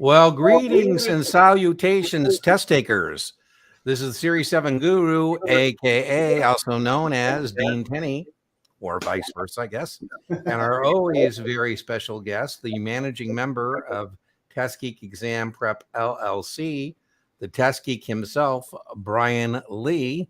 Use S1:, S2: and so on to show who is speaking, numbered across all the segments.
S1: Well, greetings and salutations, test takers. This is Series 7 Guru, aka also known as Dean Tenney, or vice versa, I guess. And our always very special guest, the managing member of Test Geek Exam Prep LLC, the Test Geek himself, Brian Lee,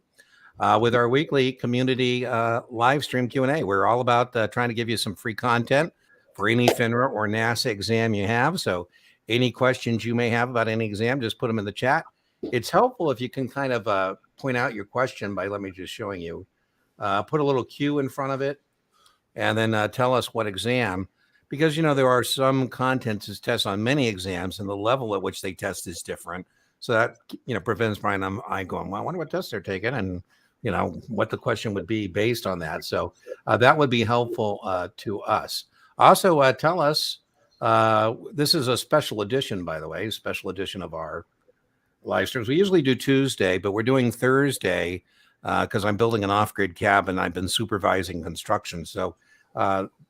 S1: with our weekly community live stream Q&A. We're all about trying to give you some free content for any FINRA or NASA exam you have. So any questions you may have about any exam, just put them in the chat. It's helpful if you can kind of point out your question by, let me just showing you, put a little Q in front of it, and then tell us what exam, because, you know, there are some contents as tests on many exams and the level at which they test is different. So that, you know, prevents Brian and I going, well, I wonder what tests they're taking and, you know, what the question would be based on that. So that would be helpful to us. Also, tell us, this is a special edition, by the way, special edition of our live streams. We usually do Tuesday, but we're doing Thursday because I'm building an off-grid cabin. I've been supervising construction. So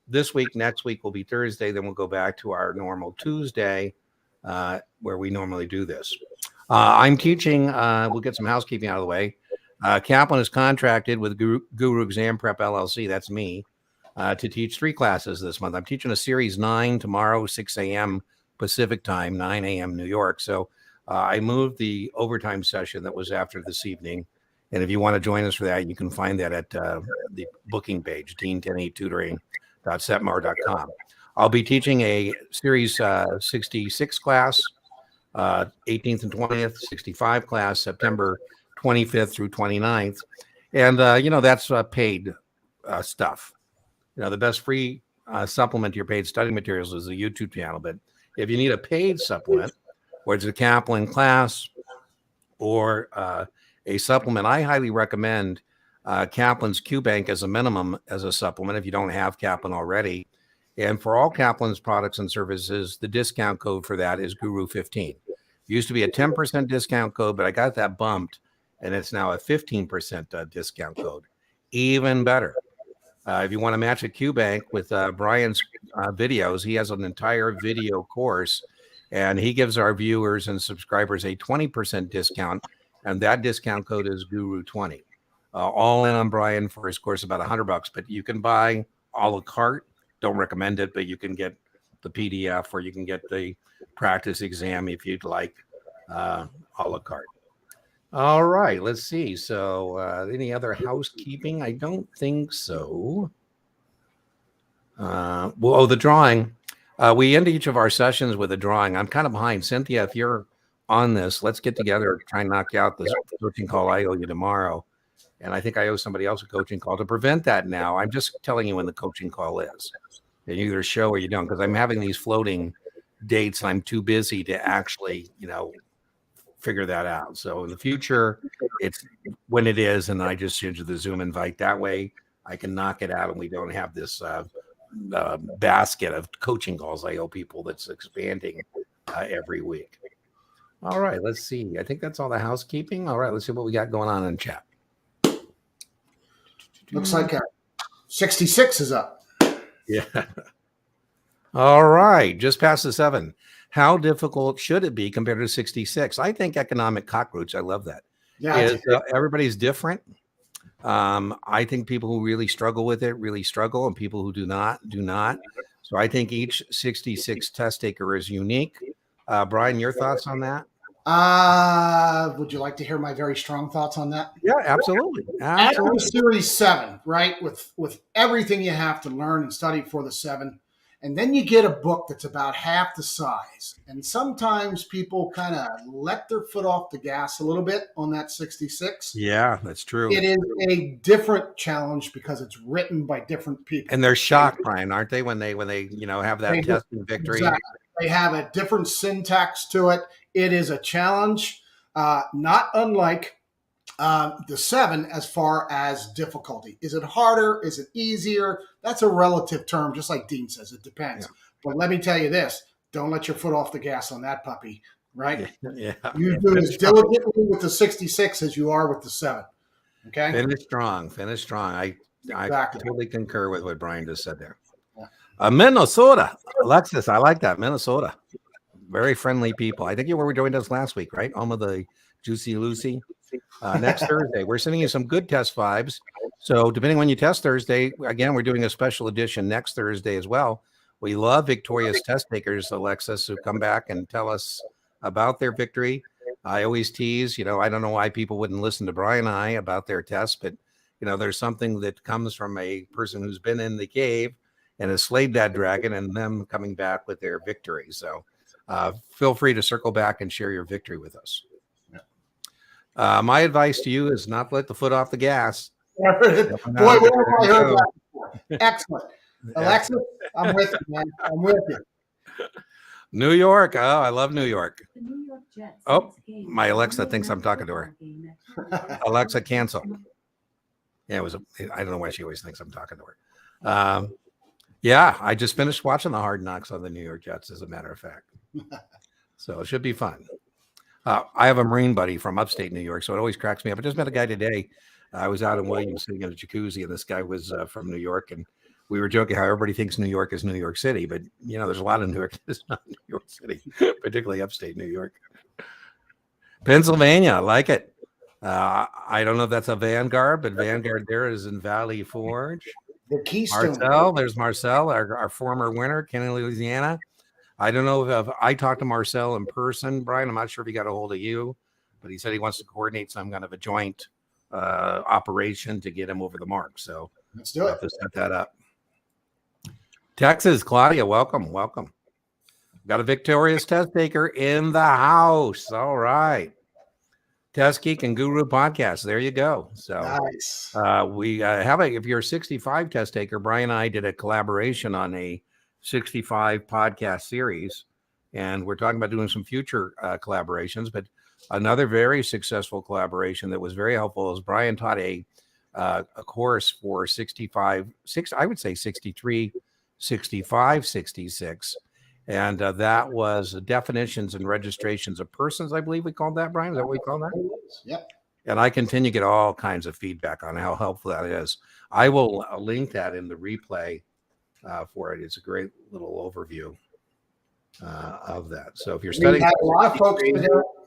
S1: this week, next week will be Thursday. Then we'll go back to our normal Tuesday where we normally do this. I'm teaching, we'll get some housekeeping out of the way. Kaplan is contracted with Guru Exam Prep LLC, that's me, to teach 3 classes this month. I'm teaching a Series 9 tomorrow, 6 a.m. Pacific time, 9 a.m. New York. So I moved the overtime session that was after this evening. And if you want to join us for that, you can find that at the booking page, dean10tutoring.setmar.com. I'll be teaching a Series 66 class, 18th and 20th, 65 class, September 25th through 29th. And, you know, that's paid stuff. You know, the best free supplement to your paid study materials is the YouTube channel. But if you need a paid supplement, whether it's a Kaplan class or a supplement, I highly recommend Kaplan's QBank as a minimum as a supplement if you don't have Kaplan already. And for all Kaplan's products and services, the discount code for that is Guru15. It used to be a 10% discount code, but I got that bumped, and it's now a 15% discount code. Even better. If you want to match a QBank with Brian's videos, he has an entire video course, and he gives our viewers and subscribers a 20% discount, and that discount code is Guru20. All in on Brian for his course, about $100, but you can buy a la carte. Don't recommend it, but you can get the PDF or you can get the practice exam if you'd like, a la carte. All right, let's see. So any other housekeeping? I don't think so. Well, the drawing. We end each of our sessions with a drawing. I'm kind of behind. Cynthia, if you're on this, let's get together, try and knock out this coaching call I owe you tomorrow. And I think I owe somebody else a coaching call. To prevent that now, I'm just telling you when the coaching call is. And you either show or you don't, because I'm having these floating dates and I'm too busy to actually, you know, figure that out. So in the future, it's when it is, and I just send you the Zoom invite. That way I can knock it out and we don't have this basket of coaching calls I owe people that's expanding every week. All right, let's see. I think that's all the housekeeping. All right, let's see what we got going on in chat.
S2: Looks like 66 is up.
S1: Yeah. All right, just past the 7. How difficult should it be compared to 66? I think economic cockroach. I love that. Yeah, everybody's different. I think people who really struggle with it really struggle, and people who do not, do not. So I think each 66 test taker is unique. Brian, your thoughts on that?
S2: Would you like to hear my very strong thoughts on that?
S1: Yeah, absolutely.
S2: After the Series 7, right, with everything you have to learn and study for the 7, and then you get a book that's about half the size. And sometimes people kind of let their foot off the gas a little bit on that 66.
S1: Yeah, that's true.
S2: It is a different challenge because it's written by different people.
S1: And they're shocked, Brian, aren't they, when they you know, have that testing victory?
S2: Exactly. They have a different syntax to it. It is a challenge, not unlike the 7 as far as difficulty. Is it harder? Is it easier? That's a relative term, just like Dean says. It depends. Yeah. But let me tell you this. Don't let your foot off the gas on that puppy, right?
S1: Yeah.
S2: You do as diligently with the 66 as you are with the 7. Okay?
S1: Finish strong. Finish strong. I totally concur with what Brian just said there.
S2: Yeah.
S1: Minnesota. Alexis, I like that. Minnesota. Very friendly people. I think you were joined us last week, right? Home of the Juicy Lucy. Next Thursday, we're sending you some good test vibes. So depending on you test Thursday, again, we're doing a special edition next Thursday as well. We love victorious test takers, Alexis, who come back and tell us about their victory. I always tease, I don't know why people wouldn't listen to Brian and I about their tests, but there's something that comes from a person who's been in the cave and has slayed that dragon and them coming back with their victory. So feel free to circle back and share your victory with us. My advice to you is not let the foot off the gas.
S2: Boy, where have I heard that before? Excellent. Alexis, I'm with you, man. I'm with you.
S1: New York. Oh, I love New York.
S3: New York Jets.
S1: Oh, my Alexa thinks I'm talking to her. Alexa, cancel. Yeah, I don't know why she always thinks I'm talking to her. Yeah, I just finished watching the Hard Knocks on the New York Jets, as a matter of fact. So it should be fun. I have a Marine buddy from upstate New York, so it always cracks me up. I just met a guy today. I was out in Williams sitting in a jacuzzi, and this guy was from New York, and we were joking how everybody thinks New York is New York City, but there's a lot of New York that's not New York City, particularly upstate New York. Pennsylvania, I like it. I don't know if that's a Vanguard, but Vanguard there is in Valley Forge.
S2: The Keystone.
S1: There's Marcel, our former winner, Kenny, Louisiana. I don't know if I talked to Marcel in person, Brian. I'm not sure if he got a hold of you, but he said he wants to coordinate some kind of a joint operation to get him over the mark. So
S2: let's do it.
S1: Have to set that up. Texas, Claudia, welcome. Got a victorious test taker in the house. All right. Test Geek and Guru podcast. There you go. So
S2: nice.
S1: We have if you're a 65 test taker, Brian and I did a collaboration on a 65 podcast series, and we're talking about doing some future collaborations. But another very successful collaboration that was very helpful is Brian taught a course for 63, 65, 66. And that was definitions and registrations of persons, I believe we called that, Brian. Is that what we call that?
S2: Yep.
S1: And I continue to get all kinds of feedback on how helpful that is. I will link that in the replay for it. It's a great little overview of that. So if you're studying,
S2: we have a lot of folks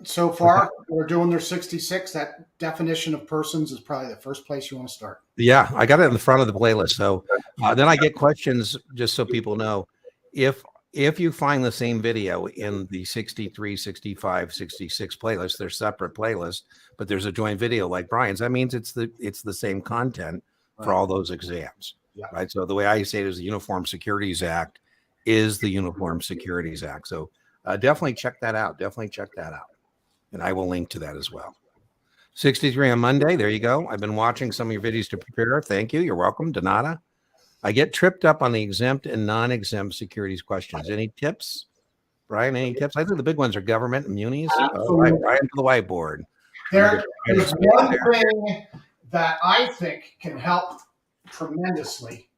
S2: so far who are doing their 66. That definition of persons is probably the first place you want to start.
S1: Yeah, I got it in the front of the playlist. So then I get questions, just so people know, if you find the same video in the 63, 65, 66 playlist, they're separate playlists, but there's a joint video like Brian's. That means it's the same content for all those exams.
S2: Yeah.
S1: Right. So the way I say it is the Uniform Securities Act is the Uniform Securities Act. So definitely check that out. And I will link to that as well. 63 on Monday. There you go. I've been watching some of your videos to prepare. Thank you. You're welcome, Donata. I get tripped up on the exempt and non-exempt securities questions. Any tips, Brian? Any tips? I think the big ones are government and munis. Right, Brian to the whiteboard.
S2: There is one thing that I think can help tremendously,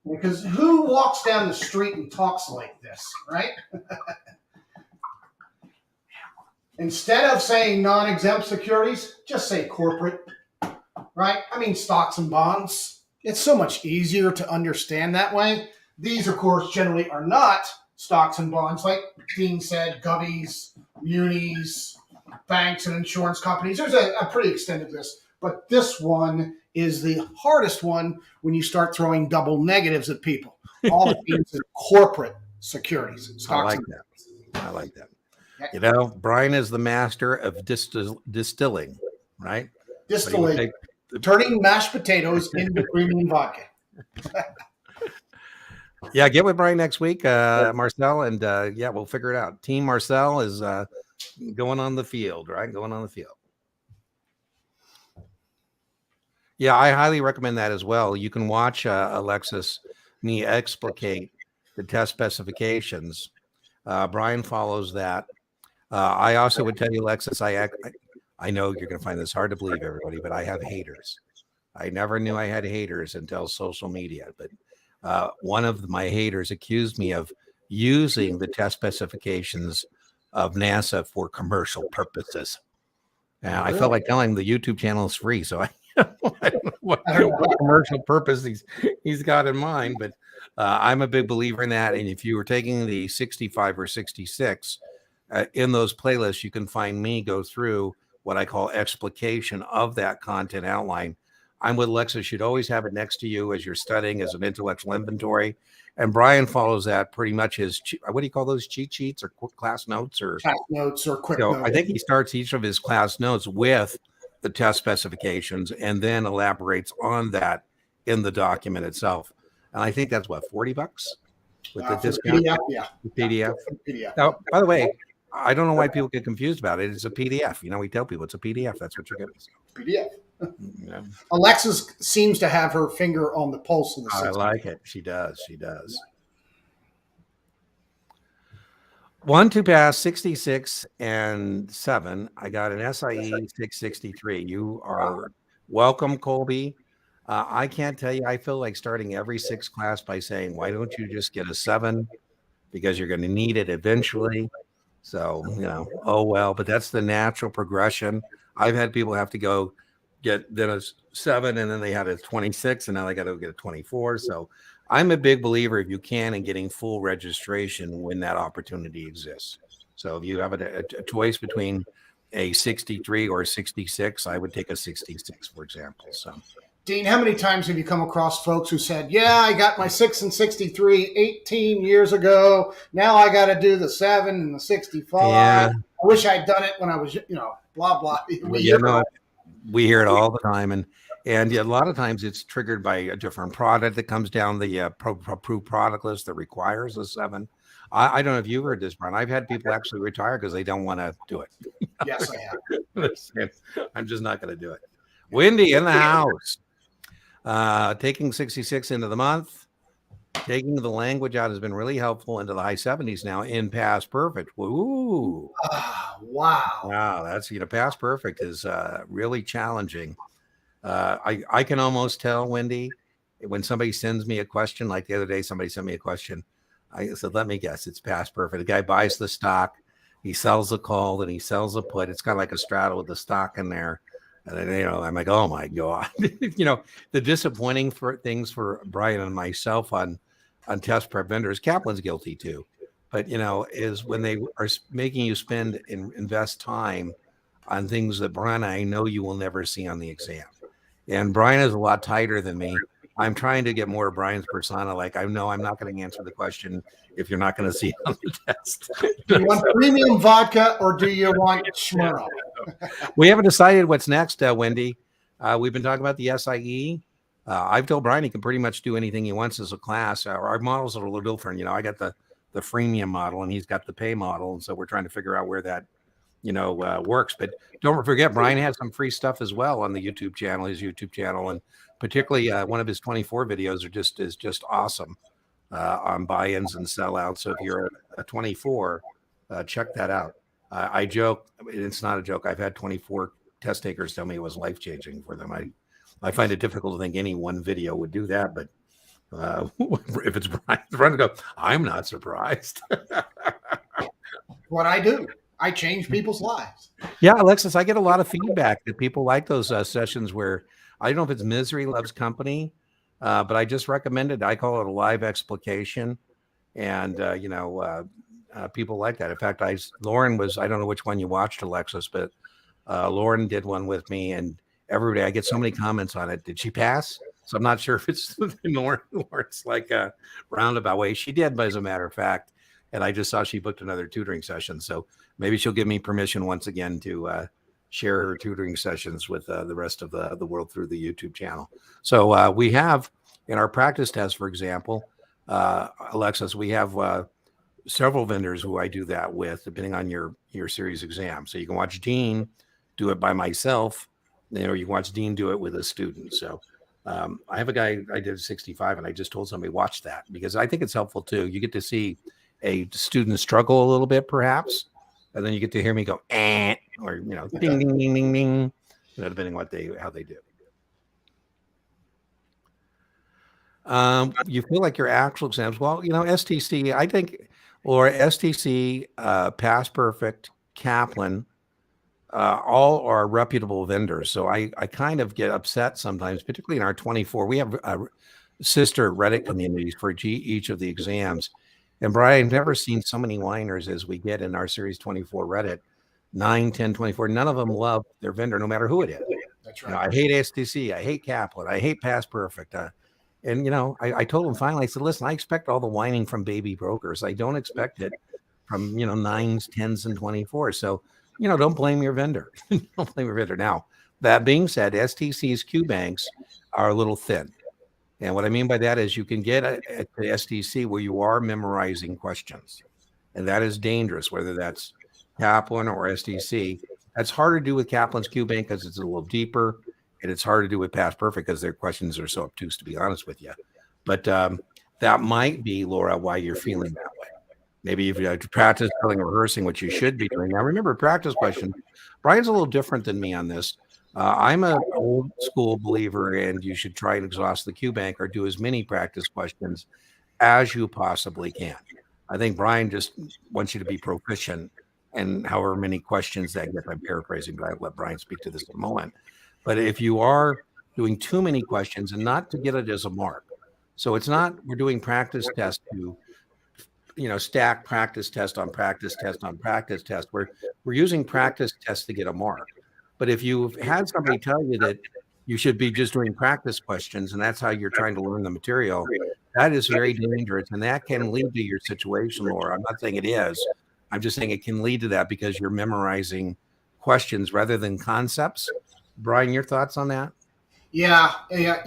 S2: because who walks down the street and talks like this, right? Instead of saying non-exempt securities, just say corporate, right? I mean, stocks and bonds. It's so much easier to understand that way. These, of course, generally are not stocks and bonds. Like Dean said, govies, munis, banks, and insurance companies. There's a pretty extended list. But this one is the hardest one when you start throwing double negatives at people. All it means is corporate securities. Stocks
S1: I like that. Brian is the master of distilling, right?
S2: Distilling. Turning mashed potatoes into premium vodka.
S1: Yeah, get with Brian next week, Marcel, and we'll figure it out. Team Marcel is going on the field, right? Going on the field. Yeah, I highly recommend that as well. You can watch Alexis, me explicate the test specifications. Brian follows that. I also would tell you, Alexis, I know you're going to find this hard to believe, everybody, but I have haters. I never knew I had haters until social media. But one of my haters accused me of using the test specifications of NASA for commercial purposes. And I felt like telling him the YouTube channel is free. So I don't know what commercial purpose he's got in mind. But I'm a big believer in that. And if you were taking the 65 or 66, in those playlists, you can find me go through what I call explication of that content outline. I'm with Alexa. Should always have it next to you as you're studying as an intellectual inventory. And Brian follows that pretty much as, what do you call those, cheat sheets or quick class notes? Or
S2: class notes or quick notes.
S1: I think he starts each of his class notes with the test specifications and then elaborates on that in the document itself. And I think that's what, $40 with the discount?
S2: PDF, yeah.
S1: PDF.
S2: PDF.
S1: Now, by the way, I don't know why people get confused about it. It's a PDF. We tell people it's a PDF. That's what you're getting.
S2: PDF.
S1: Yeah.
S2: Alexis seems to have her finger on the pulse of the system.
S1: I like it. She does. She does. 1 to pass 66 and 7. I got an SIE 663. You are welcome, Colby. I can't tell you. I feel like starting every 6th class by saying, why don't you just get a 7? Because you're going to need it eventually. So, oh well, but that's the natural progression. I've had people have to go get then a 7 and then they had a 26 and now they got to get a 24. So I'm a big believer if you can in getting full registration when that opportunity exists. So if you have a choice between a 63 or a 66, I would take a 66, for example. So,
S2: Dean, how many times have you come across folks who said, yeah, I got my 6 and 63 18 years ago. Now I got to do the 7 and the 65.
S1: Yeah.
S2: I wish I'd done it when I was, blah, blah.
S1: We hear it all the time. And a lot of times it's triggered by a different product that comes down the approved product list that requires a 7. I don't know if you've heard this, Brian. I've had people actually retire because they don't want to do it.
S2: Yes, I have.
S1: I'm just not going to do it. Wendy in the house. Taking 66 into the month, taking the language out has been really helpful into the high 70s now in past perfect. Woo! Wow! That's past perfect is really challenging. I can almost tell, Wendy, when somebody sends me a question. Like the other day, somebody sent me a question. I said, "Let me guess, it's past perfect." The guy buys the stock, he sells the call, then he sells the put. It's kind of like a straddle with the stock in there. And then, I'm like, oh my God, the disappointing things for Brian and myself on test prep vendors, Kaplan's guilty too. But, is when they are making you spend and invest time on things that Brian, I know you will never see on the exam. And Brian is a lot tighter than me. I'm trying to get more of Brian's persona. Like, I know I'm not going to answer the question if you're not going to see it on the test.
S2: Do you want premium vodka or do you want Smirnoff?
S1: We haven't decided what's next, Wendy. We've been talking about the SIE. I've told Brian he can pretty much do anything he wants as a class. Our models are a little different. I got the freemium model and he's got the pay model. And so we're trying to figure out where that, works. But don't forget, Brian has some free stuff as well on the YouTube channel, his YouTube channel. And particularly one of his 24 videos is just awesome on buy-ins and sellouts. So if you're a 24, check that out. I joke, it's not a joke. I've had 24 test takers tell me it was life-changing for them. I find it difficult to think any one video would do that, but if it's Brian, I'm not surprised.
S2: What I do, I change people's lives.
S1: Yeah, Alexis, I get a lot of feedback that people like those sessions where I don't know if it's Misery Loves Company, but I just recommend it. I call it a live explication, and people like that. In fact, Lauren was, I don't know which one you watched, Alexis, but Lauren did one with me, and every day I get so many comments on it. Did she pass? So I'm not sure if it's Lauren's like a roundabout way. She did, but as a matter of fact, and I just saw she booked another tutoring session. So maybe she'll give me permission once again to share her tutoring sessions with the rest of the world through the YouTube channel. So we have in our practice test, for example, Alexis, we have several vendors who I do that with, depending on your series exam. So you can watch Dean do it by myself, or you can watch Dean do it with a student. So I have a guy, I did 65, and I just told somebody, watch that, because I think it's helpful too. You get to see a student struggle a little bit, perhaps, and then you get to hear me go, or, ding, ding, ding, ding, ding, depending on how they do. You feel like your actual exams, well, STC, I think, or STC, Pass Perfect, Kaplan, all are reputable vendors. So I kind of get upset sometimes, particularly in our 24. We have sister Reddit communities for each of the exams. And Brian, I've never seen so many whiners as we get in our Series 24 Reddit, 9, 10, 24. None of them love their vendor, no matter who it is.
S2: That's
S1: You know,
S2: right.
S1: I hate STC. I hate Kaplan. I hate Pass Perfect. And, you know, I told them finally, I said, listen, I expect all the whining from baby brokers. I don't expect it from, you know, 9s, 10s, and 24. So, you know, don't blame your vendor. Don't blame your vendor. Now, that being said, STC's Q banks are a little thin. And what I mean by that is you can get at the STC where you are memorizing questions. And that is dangerous, whether that's Kaplan or STC. That's hard to do with Kaplan's Q bank because it's a little deeper. And it's hard to do with Past Perfect because their questions are so obtuse, to be honest with you. But that might be, Laura, why you're feeling that way. Maybe if you have to practice telling and rehearsing what you should be doing. Now, remember, practice question. Brian's a little different than me on this. I'm an old school believer, and you should try and exhaust the Q bank or do as many practice questions as you possibly can. I think Brian just wants you to be proficient and however many questions that get. I'm paraphrasing, but I'll let Brian speak to this in a moment. But if you are doing too many questions, and not to get it as a mark, so it's not we're doing practice tests to, you know, stack practice test on practice test on practice test. We're using practice tests to get a mark. But if you've had somebody tell you that you should be just doing practice questions and that's how you're trying to learn the material, that is very dangerous, and that can lead to your situation, Laura. I'm not saying it is. I'm just saying it can lead to that because you're memorizing questions rather than concepts. Brian, your thoughts on that?
S2: Yeah,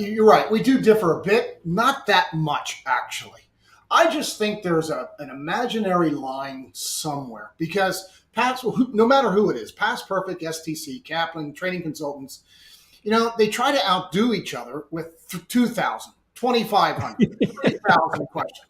S2: you're right. We do differ a bit, not that much, actually. I just think there's an imaginary line somewhere because no matter who it is, Past Perfect, STC, Kaplan, training consultants, you know, they try to outdo each other with 2,000, 2,500, 3,000 questions.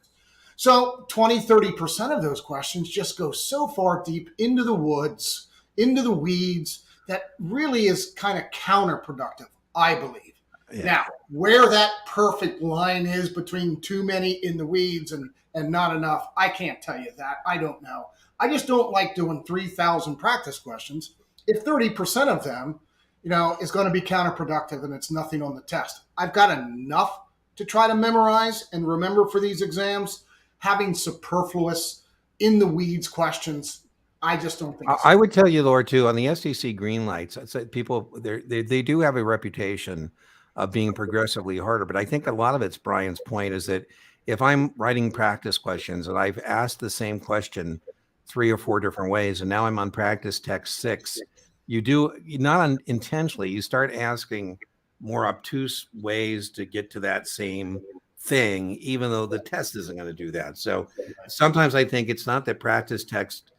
S2: So 20, 30% of those questions just go so far deep into the woods, into the weeds, that really is kind of counterproductive, I believe. Yeah. Now, where that perfect line is between too many in the weeds and not enough, I can't tell you that. I don't know. I just don't like doing 3,000 practice questions if 30% of them, you know, is going to be counterproductive and it's nothing on the test. I've got enough to try to memorize and remember for these exams. Having superfluous in the weeds questions, I just don't think
S1: I would tell you, Laura, too, on the STC green lights, I'd say people they do have a reputation of being progressively harder. But I think a lot of it's Brian's point is that if I'm writing practice questions and I've asked the same question 3 or 4 different ways, and now I'm on practice text 6, you do not intentionally, you start asking more obtuse ways to get to that same thing, even though the test isn't going to do that. So sometimes I think it's not that practice text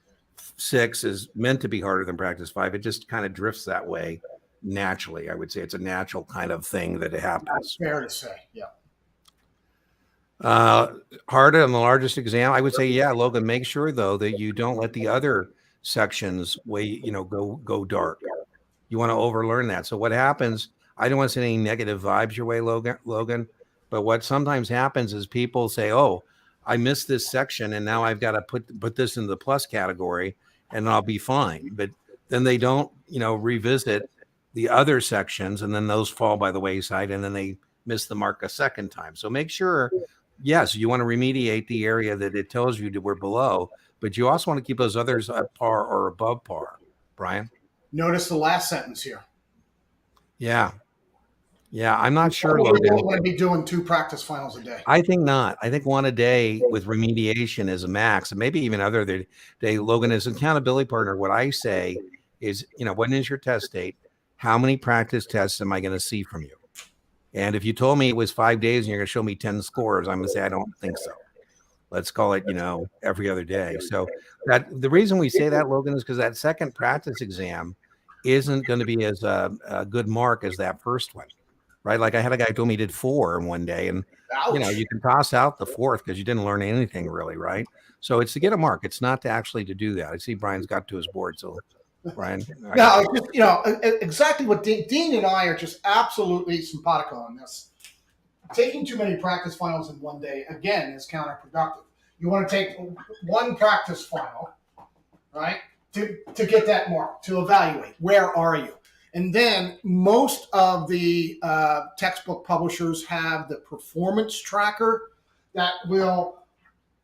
S1: 6 is meant to be harder than practice 5. It just kind of drifts that way naturally. I would say it's a natural kind of thing that it happens.
S2: That's fair to say. Yeah.
S1: Harder on the largest exam, I would say, yeah, Logan, make sure though that you don't let the other sections go dark. You want to overlearn that. So what happens, I don't want to send any negative vibes your way, Logan, but what sometimes happens is people say, oh, I missed this section and now I've got to put this in the plus category and I'll be fine. But then they don't, revisit the other sections, and then those fall by the wayside, and then they miss the mark a second time. So make sure, yes, you want to remediate the area that it tells you that we're below, but you also want to keep those others at par or above par. Brian?
S2: Notice the last sentence here.
S1: Yeah. I'm not sure,
S2: Logan.
S1: Logan.
S2: We're going to be doing 2 practice finals a day.
S1: I think not. I think 1 a day with remediation is a max, and maybe even other day. Logan, as an accountability partner, what I say is, when is your test date? How many practice tests am I going to see from you? And if you told me it was 5 days and you're going to show me 10 scores, I'm going to say, I don't think so. Let's call it, every other day. So that the reason we say that, Logan, is because that second practice exam isn't going to be as a good mark as that first one, right? Like I had a guy who told me he did 4 in one day, and you can toss out the 4th because you didn't learn anything really, right? So it's to get a mark. It's not to actually to do that. I see Brian's got to his board, so Brian.
S2: No, exactly what Dean and I are just absolutely simpatico on this. Taking too many practice finals in one day, again, is counterproductive. You want to take 1 practice final, right, to get that mark, to evaluate where are you. And then most of the textbook publishers have the performance tracker that will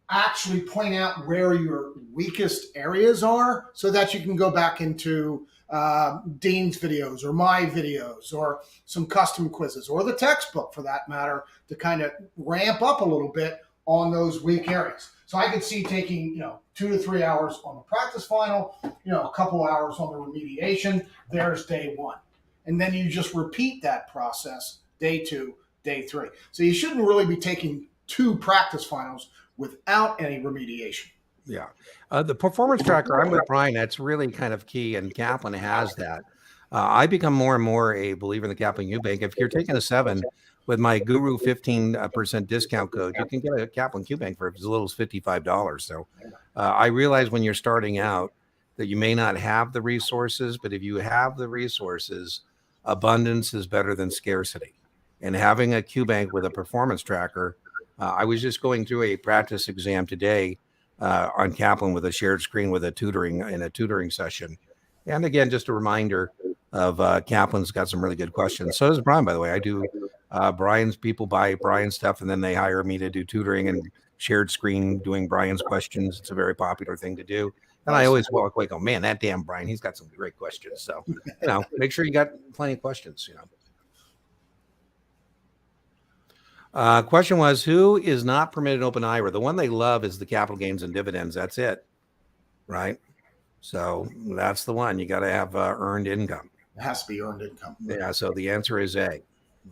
S2: actually point out where your weakest areas are so that you can go back into Dean's videos or my videos or some custom quizzes or the textbook for that matter to kind of ramp up a little bit on those weak areas. So I could see taking, 2 to 3 hours on the practice final, a couple hours on the remediation. There's day one. And then you just repeat that process day 2, day 3. So you shouldn't really be taking 2 practice finals without any remediation.
S1: Yeah. The performance tracker, I'm with Brian. That's really kind of key, and Kaplan has that. I become more and more a believer in the Kaplan Q-Bank. If you're taking a 7 with my Guru 15% discount code, you can get a Kaplan Q-Bank for as little as $55. So I realize when you're starting out that you may not have the resources, but if you have the resources, abundance is better than scarcity. And having a Q-Bank with a performance tracker, I was just going through a practice exam today on Kaplan with a shared screen with a tutoring session. And again, just a reminder of Kaplan's got some really good questions. So does Brian, by the way. I do people buy Brian's stuff and then they hire me to do tutoring and shared screen doing Brian's questions. It's a very popular thing to do. And I always walk away going, man, that damn Brian, he's got some great questions. So, make sure you got plenty of questions, Question was, who is not permitted open IRA? The one they love is the capital gains and dividends. That's it, right? So that's the one. You got to have earned income.
S2: It has to be earned income.
S1: Yeah. So the answer is A.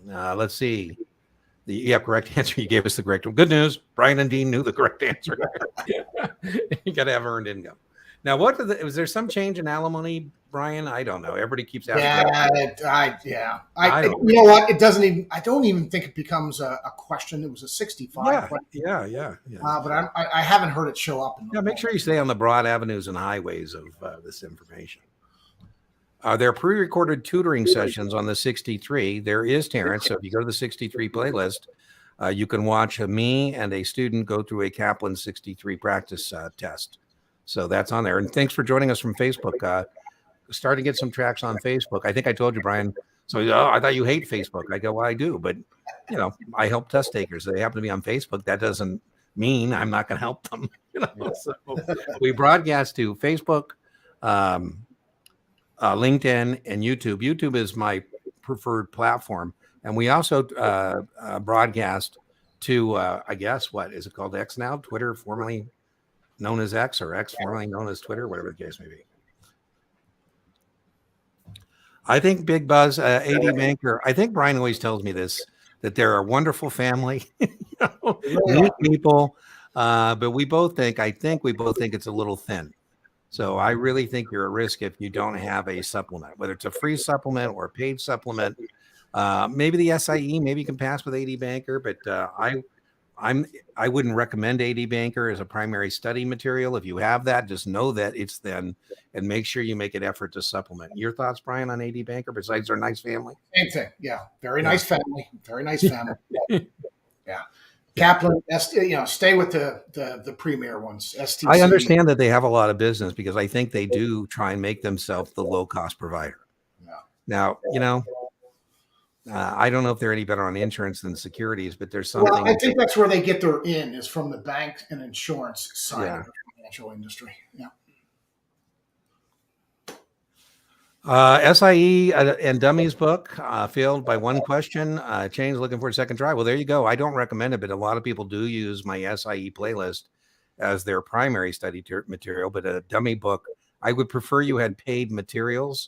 S1: Let's see. The correct answer. You gave us the correct one. Good news. Brian and Dean knew the correct answer. You got to have earned income. Now, was there some change in alimony, Brian? I don't know. Everybody keeps asking.
S2: You know what? It doesn't even. I don't even think it becomes a question. It was a 65.
S1: Yeah.
S2: But I haven't heard it show up.
S1: Make sure you stay on the broad avenues and highways of this information. There are pre-recorded tutoring sessions on the 63. There is, Terrence. So if you go to the 63 playlist, you can watch me and a student go through a Kaplan 63 practice test. So that's on there. And thanks for joining us from Facebook. Starting to get some traction on Facebook. I think I told you, Brian. So I thought you hate Facebook. I go, well, I do. But, I help test takers. They happen to be on Facebook. That doesn't mean I'm not going to help them. So we broadcast to Facebook, LinkedIn, and YouTube. YouTube is my preferred platform. And we also broadcast to, I guess, what is it called? X now? Twitter, formerly known as X, or X formerly known as Twitter, whatever the case may be. I think Big Buzz, AD Banker, I think Brian always tells me this, that they're a wonderful family, neat people, but I think we both think it's a little thin. So I really think you're at risk if you don't have a supplement, whether it's a free supplement or a paid supplement. Maybe the SIE, maybe you can pass with AD Banker, but I wouldn't recommend AD Banker as a primary study material. If you have that, just know that it's thin and make sure you make an effort to supplement. Your thoughts, Brian, on AD Banker, besides their nice family?
S2: Same thing. Yeah. Very nice family. Very nice family. Yeah. Kaplan, stay with the premier ones. STC.
S1: I understand that they have a lot of business because I think they do try and make themselves the low-cost provider. Yeah. Now, I don't know if they're any better on insurance than securities, but there's something.
S2: Well, I think that's where they get their in, is from the bank and insurance side of the financial industry. Yeah.
S1: SIE and Dummies book failed by one question. Change looking for a second try. Well, there you go. I don't recommend it, but a lot of people do use my SIE playlist as their primary study material. But a dummy book, I would prefer you had paid materials,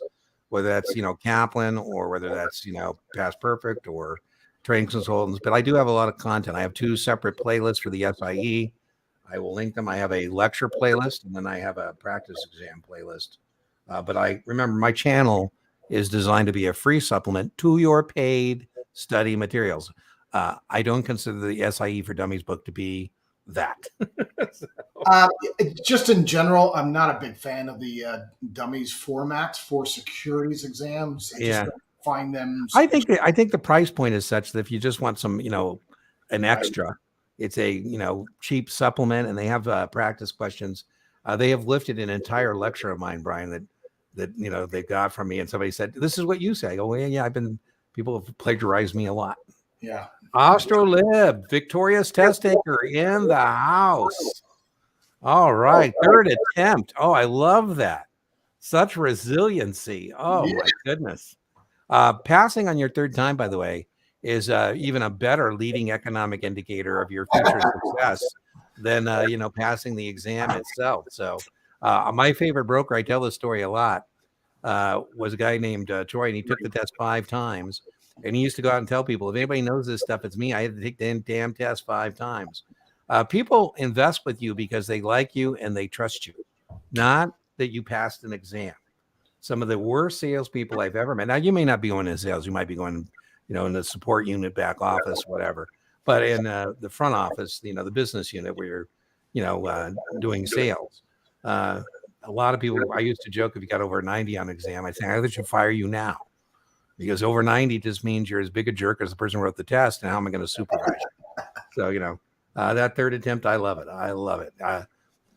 S1: whether that's, Kaplan or whether that's, Past Perfect or Training Consultants. But I do have a lot of content. I have 2 separate playlists for the SIE. I will link them. I have a lecture playlist, and then I have a practice exam playlist. But I remember my channel is designed to be a free supplement to your paid study materials. I don't consider the SIE for Dummies book to be that.
S2: Just in general, I'm not a big fan of the Dummies formats for securities exams. I just don't find them.
S1: I think the price point is such that if you just want some, an extra, it's a cheap supplement, and they have practice questions. They have lifted an entire lecture of mine, Brian, that they got from me, and somebody said, "This is what you say." Oh, yeah, people have plagiarized me a lot.
S2: Yeah,
S1: Astrolib, victorious test taker in the house. All right, third attempt. Oh, I love that. Such resiliency. Oh my goodness. Passing on your third time, by the way, is even a better leading economic indicator of your future success than passing the exam itself. So, my favorite broker, I tell this story a lot, was a guy named Troy, and he took the test 5 times. And he used to go out and tell people, if anybody knows this stuff, it's me. I had to take the damn test 5 times. People invest with you because they like you and they trust you, not that you passed an exam. Some of the worst salespeople I've ever met. Now, you may not be going in sales. You might be going, in the support unit, back office, whatever. But in the front office, the business unit where you're, doing sales. A lot of people, I used to joke, if you got over 90 on exam, I'd say, I should fire you now. Because over 90 just means you're as big a jerk as the person who wrote the test. And how am I going to supervise you? So, that third attempt, I love it. I love it.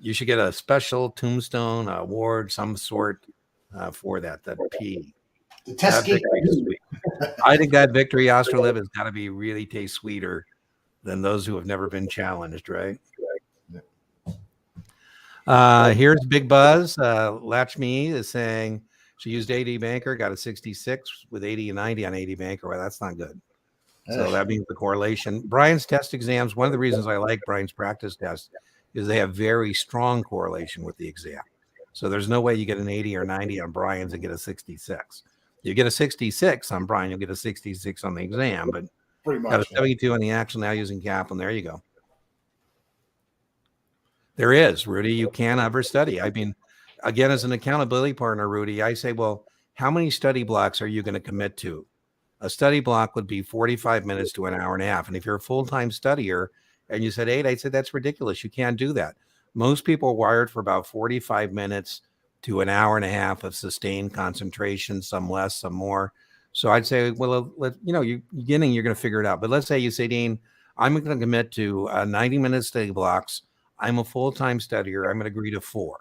S1: You should get a special tombstone award, some sort for that P.
S2: The test
S1: victory is sweet. I think that victory, Astrolib, has got to be really taste sweeter than those who have never been challenged, right? Here's Big Buzz. Latchme is saying, she used AD Banker, got a 66 with 80 and 90 on AD Banker. Well, that's not good. So that means the correlation. Brian's test exams, one of the reasons I like Brian's practice test is they have very strong correlation with the exam. So there's no way you get an 80 or 90 on Brian's and get a 66. You get a 66 on Brian, you'll get a 66 on the exam, but
S2: pretty much
S1: got a 72 on the actual now using Kaplan. There you go. There is, Rudy, you can't overstudy. I mean, again, as an accountability partner, Rudy, I say, well, how many study blocks are you going to commit to? A study block would be 45 minutes to an hour and a half. And if you're a full-time studier and you said 8, I'd say that's ridiculous. You can't do that. Most people are wired for about 45 minutes to an hour and a half of sustained concentration, some less, some more. So I'd say, well, you beginning, you're going to figure it out. But let's say you say, Dean, I'm going to commit to 90-minute study blocks. I'm a full-time studier. I'm going to agree to 4.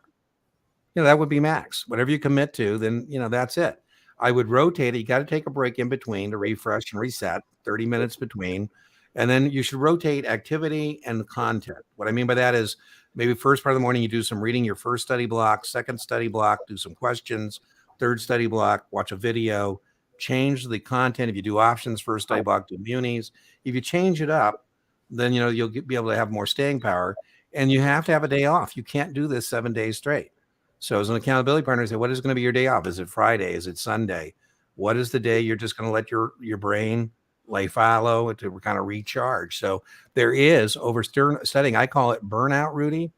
S1: That would be max. Whatever you commit to, then, that's it. I would rotate it. You got to take a break in between to refresh and reset, 30 minutes between. And then you should rotate activity and content. What I mean by that is maybe first part of the morning, you do some reading, your first study block, second study block, do some questions, third study block, watch a video, change the content. If you do options, first study block, do munis. If you change it up, then, you'll be able to have more staying power. And you have to have a day off. You can't do this 7 days straight. So as an accountability partner, say, what is going to be your day off? Is it Friday? Is it Sunday? What is the day you're just going to let your brain lay fallow to kind of recharge? So there is overstudying. I call it burnout, Rudy.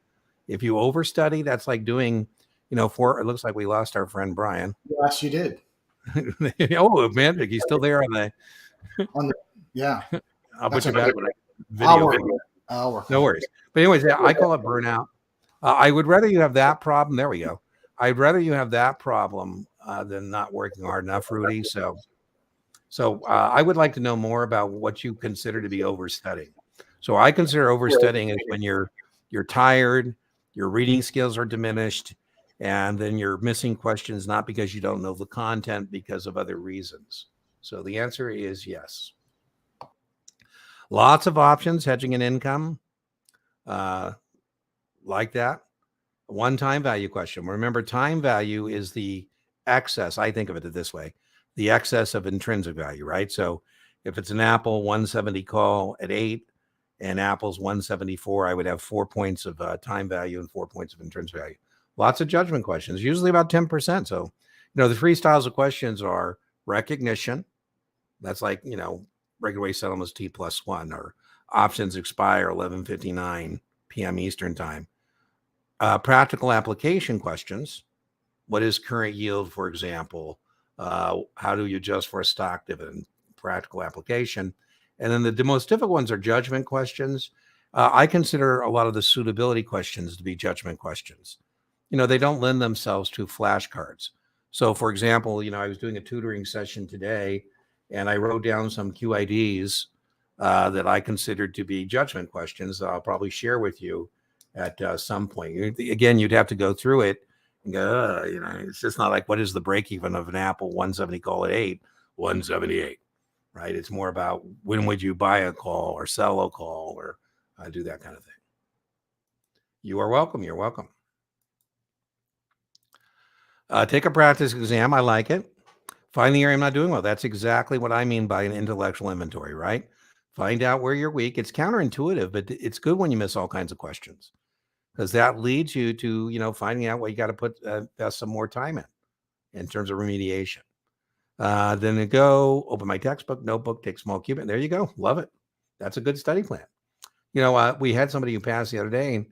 S1: If you overstudy, that's like doing, it looks like we lost our friend Brian.
S2: Yes, you did.
S1: Oh, man, he's still there on the
S2: yeah.
S1: I'll put you back on video.
S2: I'll work.
S1: No worries. But anyways, I call it burnout. I would rather you have that problem. There we go. I'd rather you have that problem than not working hard enough, Rudy. So I would like to know more about what you consider to be overstudying. So I consider overstudying is when you're tired, your reading skills are diminished, and then you're missing questions, not because you don't know the content, because of other reasons. So the answer is yes. Lots of options, hedging and income. Like that. One time value question. Remember, time value is the excess. I think of it this way, the excess of intrinsic value, right? So if it's an Apple 170 call at 8 and Apple's 174, I would have 4 points of time value and 4 points of intrinsic value. Lots of judgment questions, usually about 10%. So, the 3 styles of questions are recognition. That's like, regular way settlements T+1, or options expire 11:59 p.m. Eastern time. Practical application questions. What is current yield, for example? How do you adjust for a stock dividend? Practical application. And then the most difficult ones are judgment questions. I consider a lot of the suitability questions to be judgment questions. They don't lend themselves to flashcards. So, for example, I was doing a tutoring session today, and I wrote down some QIDs that I considered to be judgment questions that I'll probably share with you at some point. Again, you'd have to go through it and go, it's just not like, what is the break even of an Apple 170 call at 8? 178. right? It's more about when would you buy a call or sell a call or do that kind of thing. You are welcome. You're welcome. Take a practice exam. I like it. Find the area I'm not doing well. That's exactly what I mean by an intellectual inventory, right? Find out where you're weak. It's counterintuitive, but it's good when you miss all kinds of questions because that leads you to, finding out what you got to put invest some more time in terms of remediation. Then to go open my textbook, notebook, take small cube. There you go. Love it. That's a good study plan. We had somebody who passed the other day,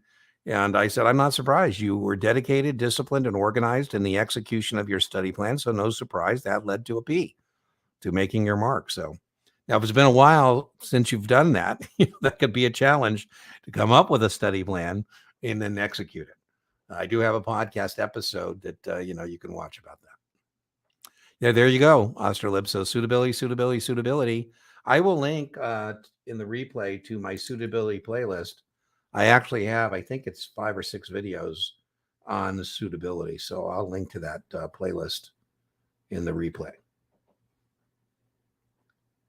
S1: and I said, I'm not surprised. You were dedicated, disciplined, and organized in the execution of your study plan. So no surprise that led to a P, to making your mark. So now, if it's been a while since you've done that, that could be a challenge to come up with a study plan and then execute it. I do have a podcast episode that you can watch about that. Yeah, there you go, Austerlib. So suitability. I will link in the replay to my suitability playlist. I actually have, I think it's 5 or 6 videos on the suitability. So I'll link to that playlist in the replay.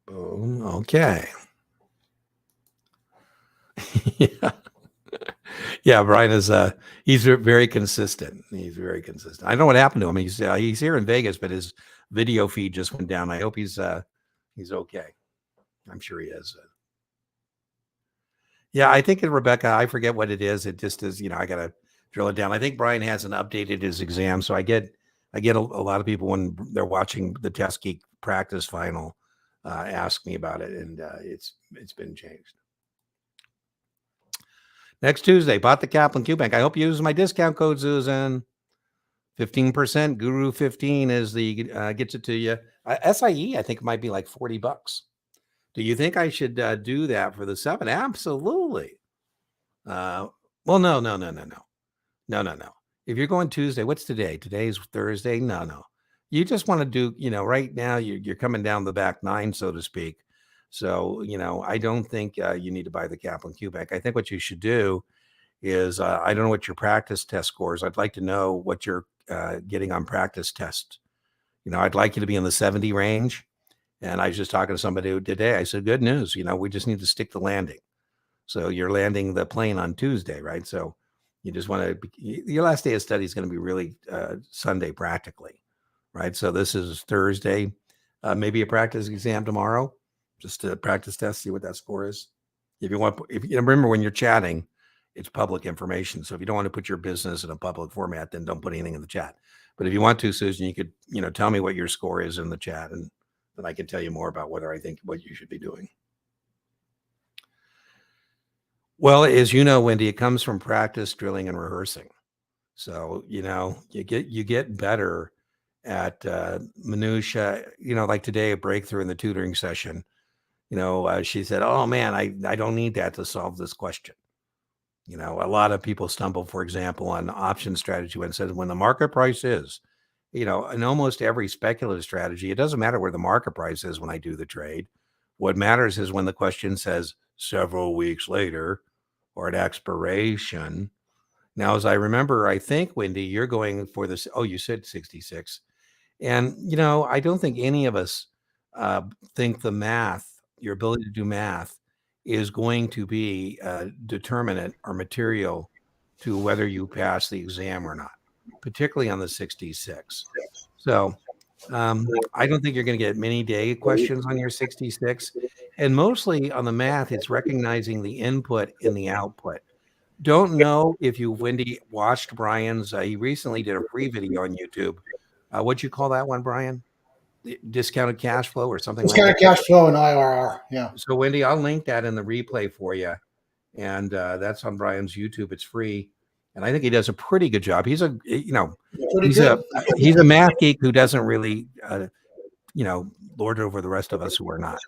S1: Boom. Okay. Yeah. Yeah, Brian is he's very consistent. He's very consistent. I don't know what happened to him. He's here in Vegas, but his video feed just went down. I hope he's okay. I'm sure he is. Yeah, I think Rebecca, I forget what it is. It just is, I got to drill it down. I think Brian hasn't updated his exam. So I get a lot of people when they're watching the Test Geek practice final ask me about it. And it's been changed. Next Tuesday, bought the Kaplan Q Bank. I hope you use my discount code, Susan. 15%. Guru 15 is the gets it to you. SIE, I think, might be like $40. Do you think I should do that for the 7? Absolutely. Well, no. If you're going Tuesday, what's today? Today's Thursday. No. You just want to do, right now you're coming down the back 9, so to speak. So, I don't think you need to buy the Kaplan Q Bank. I think what you should do is, I don't know what your practice test scores. I'd like to know what you're getting on practice tests. I'd like you to be in the 70 range. And I was just talking to somebody today. I said, good news. We just need to stick the landing. So you're landing the plane on Tuesday, right? So you just want to, your last day of study is going to be really Sunday practically, right? So this is Thursday, maybe a practice exam tomorrow, just a practice test, see what that score is. If you remember when you're chatting, it's public information. So if you don't want to put your business in a public format, then don't put anything in the chat. But if you want to, Susan, you could, tell me what your score is in the chat, and then I can tell you more about what you should be doing. Well, as you know, Wendy, it comes from practice, drilling, and rehearsing. So, you get better at minutia, like today, a breakthrough in the tutoring session. She said, oh man, I don't need that to solve this question. A lot of people stumble, for example, on option strategy when it says when the market price is, in almost every speculative strategy, it doesn't matter where the market price is when I do the trade. What matters is when the question says several weeks later or at expiration. Now, as I remember, I think, Wendy, you're going for this. Oh, you said 66. And, I don't think any of us think the math, your ability to do math, is going to be determinant or material to whether you pass the exam or not, particularly on the 66. So I don't think you're going to get many day questions on your 66. And mostly on the math, it's recognizing the input and the output. Don't know if you, Wendy, watched Brian's, he recently did a free video on YouTube. What'd you call that one, Brian? Discounted cash flow or something like that?
S2: Discounted cash flow and IRR, yeah.
S1: So, Wendy, I'll link that in the replay for you. And that's on Brian's YouTube. It's free. And I think he does a pretty good job. He's a, he's a math geek who doesn't really, lord over the rest of us who are not.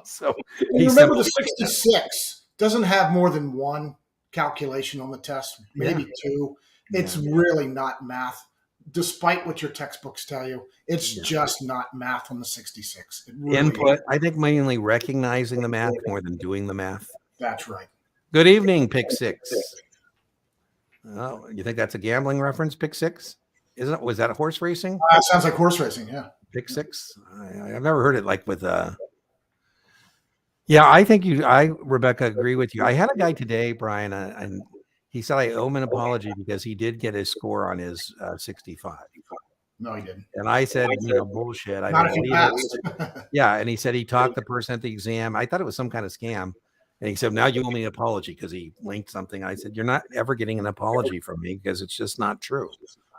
S1: So
S2: remember the 66 doesn't have more than one calculation on the test, maybe 2. It's really not math. Despite what your textbooks tell you, it's just not math on the 66. Really
S1: input, I think mainly recognizing the math more than doing the math.
S2: That's right.
S1: Good evening, Pick 6. Oh, you think that's a gambling reference, Pick 6? Isn't it? Was that a horse racing?
S2: Sounds like horse racing, yeah.
S1: Pick 6? I've never heard it like with Yeah, I think Rebecca, agree with you. I had a guy today, Brian, and he said I owe him an apology because he did get his score on his 65.
S2: No, he didn't.
S1: And I said, bullshit. I
S2: Not
S1: don't
S2: if you
S1: believe it.
S2: passed.
S1: Yeah. And he said he talked the person at the exam. I thought it was some kind of scam. And he said, now you owe me an apology because he linked something. I said, you're not ever getting an apology from me because it's just not true.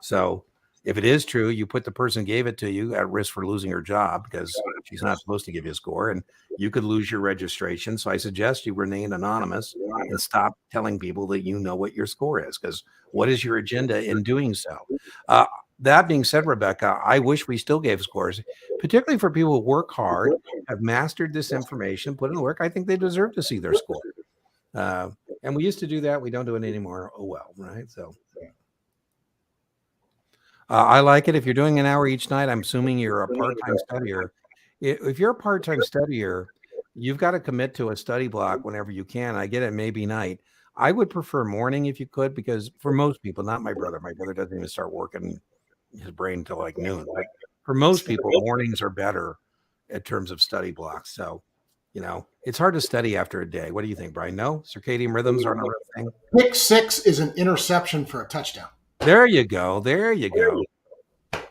S1: So if it is true, you put the person who gave it to you at risk for losing her job because she's not supposed to give you a score and you could lose your registration. So I suggest you remain anonymous and stop telling people that you know what your score is, because what is your agenda in doing so? That being said, Rebecca, I wish we still gave scores, particularly for people who work hard, have mastered this information, put in the work. I think they deserve to see their score. And we used to do that. We don't do it anymore. Oh, well, right? So I like it. If you're doing an hour each night, I'm assuming you're a part-time studier. If you're a part-time studier, you've got to commit to a study block whenever you can. I get it, maybe night. I would prefer morning if you could, because for most people, not my brother doesn't even start working his brain until like noon. But for most people, mornings are better in terms of study blocks. So, it's hard to study after a day. What do you think, Brian? No? Circadian rhythms aren't a real thing?
S2: Pick 6 is an interception for a touchdown.
S1: There you go. There you go.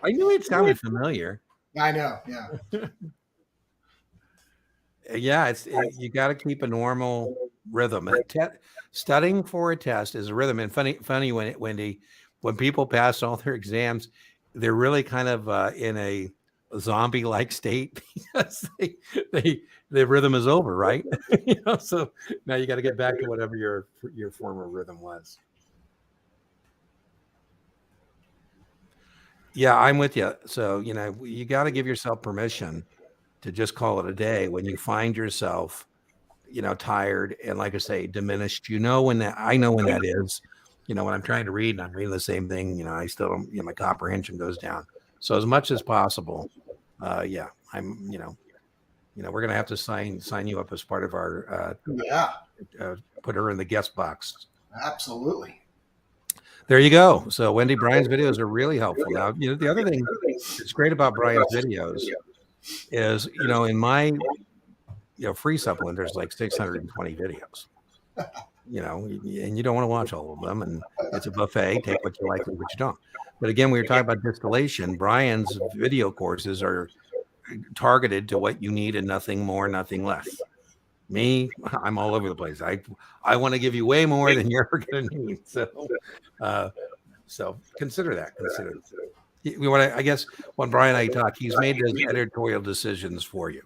S1: I knew it sounded familiar.
S2: I know. Yeah.
S1: Yeah, you got to keep a normal rhythm. Studying for a test is a rhythm. And funny when people pass all their exams, they're really kind of in a zombie-like state because the rhythm is over, right? So now you got to get back to whatever your former rhythm was. Yeah, I'm with you. So, you got to give yourself permission to just call it a day when you find yourself, tired and, like I say, diminished. I know when that is. When I'm trying to read and I'm reading the same thing, I still don't, my comprehension goes down. So as much as possible, I'm, we're going to have to sign you up as part of our, put her in the guest box.
S2: Absolutely.
S1: There you go. So Wendy, Brian's videos are really helpful. Now, the other thing that's great about Brian's videos is, in my, free supplement, there's like 620 videos, and you don't want to watch all of them. And it's a buffet. Take what you like and what you don't. But again, we were talking about distillation. Brian's video courses are targeted to what you need and nothing more, nothing less. Me, I'm all over the place. I want to give you way more than you're ever going to need. So consider that. We want to. I guess when Brian and I talk, he's made those editorial decisions for you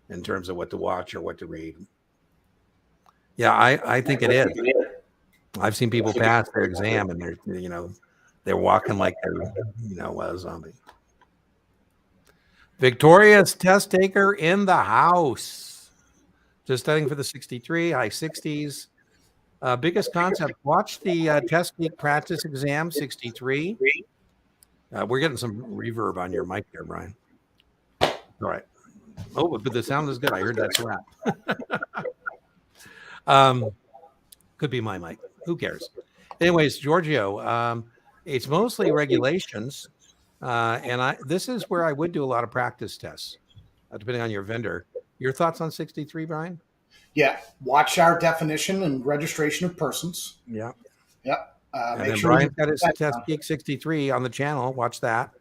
S1: in terms of what to watch or what to read. Yeah, I think it is. I've seen people pass their exam and they're walking like they're a zombie. Victoria's test taker in the house. Just studying for the 63, high 60s. Biggest concept, watch the Test Geek Practice Exam 63. We're getting some reverb on your mic there, Brian. All right. Oh, but the sound is good. I heard that's a wrap. Could be my mic. Who cares? Anyways, Giorgio, it's mostly regulations. And this is where I would do a lot of practice tests, depending on your vendor. Your thoughts on 63, Brian?
S2: Yeah. Watch our definition and registration of persons.
S1: Yeah.
S2: Yep.
S1: And then Brian's got his Test Geek 63 on the channel. Watch that.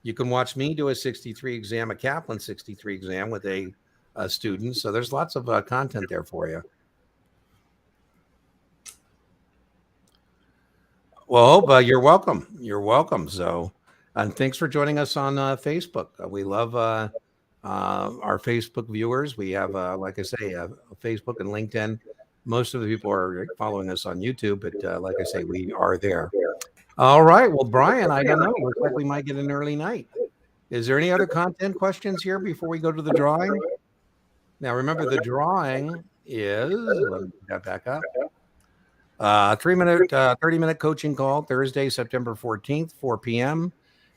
S1: You can watch me do a 63 exam, a Kaplan 63 exam with a student. So there's lots of content there for you. Well, you're welcome. You're welcome. So, and thanks for joining us on Facebook. We love our Facebook viewers. We have, like I say, Facebook and LinkedIn. Most of the people are following us on YouTube, but like I say, we are there. All right. Well, Brian, I don't know. Looks like we might get an early night. Is there any other content questions here before we go to the drawing? Now, remember, the drawing is, let me get that back up. 30-minute coaching call, Thursday, September 14th, 4 p.m.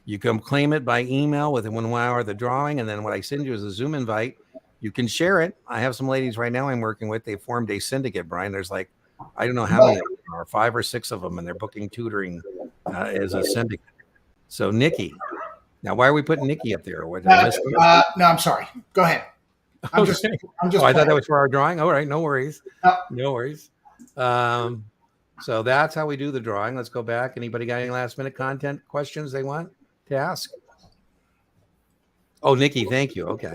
S1: You can claim it by email within 1 hour of the drawing. And then what I send you is a Zoom invite. You can share it. I have some ladies right now I'm working with. They formed a syndicate, Brian. There's like, I don't know how many, or 5 or 6 of them, and they're booking tutoring as a syndicate. So Nikki, now why are we putting Nikki up there?
S2: No, I'm sorry. Go ahead. I'm just
S1: I thought that was for our drawing. All right, no worries. No worries. So that's how we do the drawing. Let's go back. Anybody got any last minute content questions they want to ask? Oh, Nikki, thank you. Okay.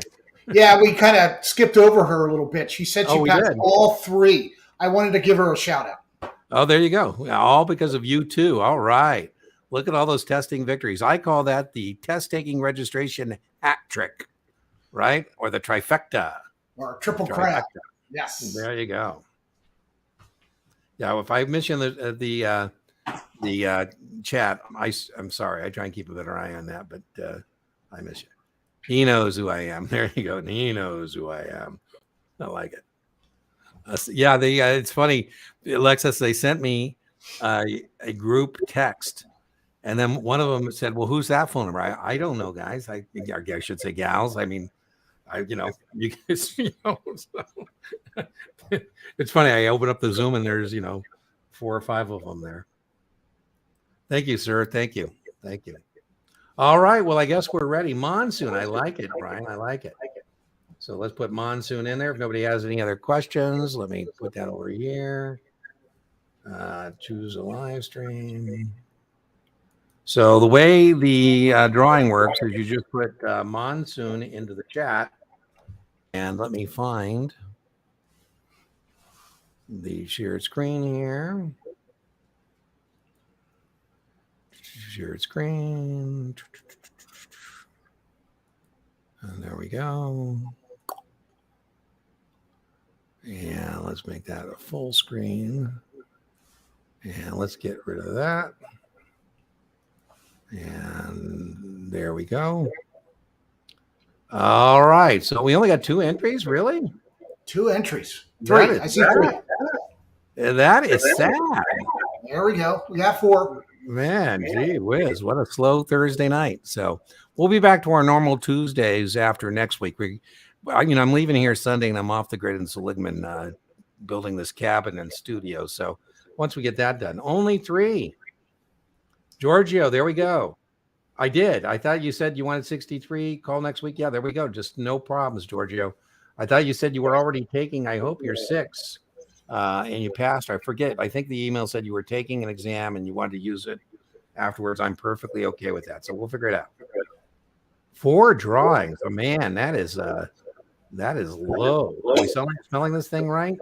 S2: Yeah, we kind of skipped over her a little bit. She said she passed
S1: did.
S2: all 3. I wanted to give her a shout out.
S1: Oh, there you go. All because of you too. All right. Look at all those testing victories. I call that the test taking registration hat trick, right? Or the trifecta.
S2: Or triple crown. Yes.
S1: There you go. Yeah, if I mention the chat, I'm sorry. I try and keep a better eye on that, but I miss you. He knows who I am. There you go. He knows who I am. I like it. It's funny, Alexis. They sent me a group text, and then one of them said, "Well, who's that phone number?" I don't know, guys. I should say gals. I mean, you guys, so. It's funny. I open up the Zoom and there's 4 or 5 of them there. Thank you, sir. Thank you. All right. Well, I guess we're ready. Monsoon. I like it, Brian. I like it. So let's put monsoon in there. If nobody has any other questions, let me put that over here. Choose a live stream. So the way the drawing works is you just put monsoon into the chat. And let me find the shared screen here. Shared screen. And there we go. And let's make that a full screen. And let's get rid of that. And there we go. All right. So we only got 2 entries, really?
S2: 2 entries. 3. I see 3.
S1: That is sad.
S2: There we go. We got 4.
S1: Man, gee whiz, what a slow Thursday night. So we'll be back to our normal Tuesdays after next week. I'm leaving here Sunday and I'm off the grid in Seligman building this cabin and studio. So once we get that done, only 3. Giorgio, there we go. I did. I thought you said you wanted 63. Call next week. Yeah, there we go. Just no problems, Giorgio. I thought you said you were already taking, I hope you're 6. And you passed. I forget. I think the email said you were taking an exam and you wanted to use it afterwards. I'm perfectly okay with that. So we'll figure it out. 4 drawings. Oh man, that is low. Are we smelling this thing right?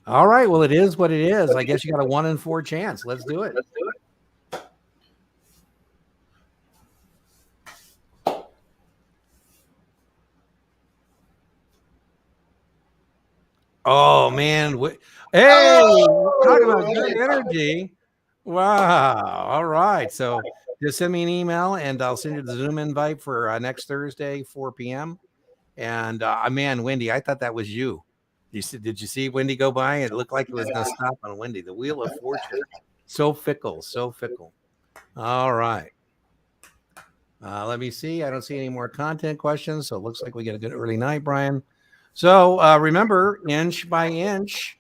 S1: All right. Well, it is what it is. I guess you got a 1 in 4 chance. Let's do it. Oh man! Hey, talk about good energy! Wow! All right, so just send me an email and I'll send you the Zoom invite for next Thursday, 4 p.m. And man, Wendy, I thought that was you. Did you see Wendy go by? It looked like it was going to stop on Wendy. The wheel of fortune, so fickle, so fickle. All right. Let me see. I don't see any more content questions, so it looks like we get a good early night, Brian. So remember, inch by inch,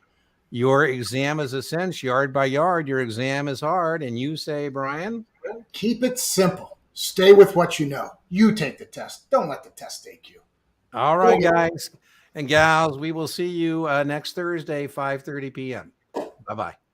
S1: your exam is a cinch. Yard by yard, your exam is hard. And you say, Brian?
S2: Keep it simple. Stay with what you know. You take the test. Don't let the test take you.
S1: All right, guys and gals, we will see you next Thursday, 5:30 p.m. Bye-bye.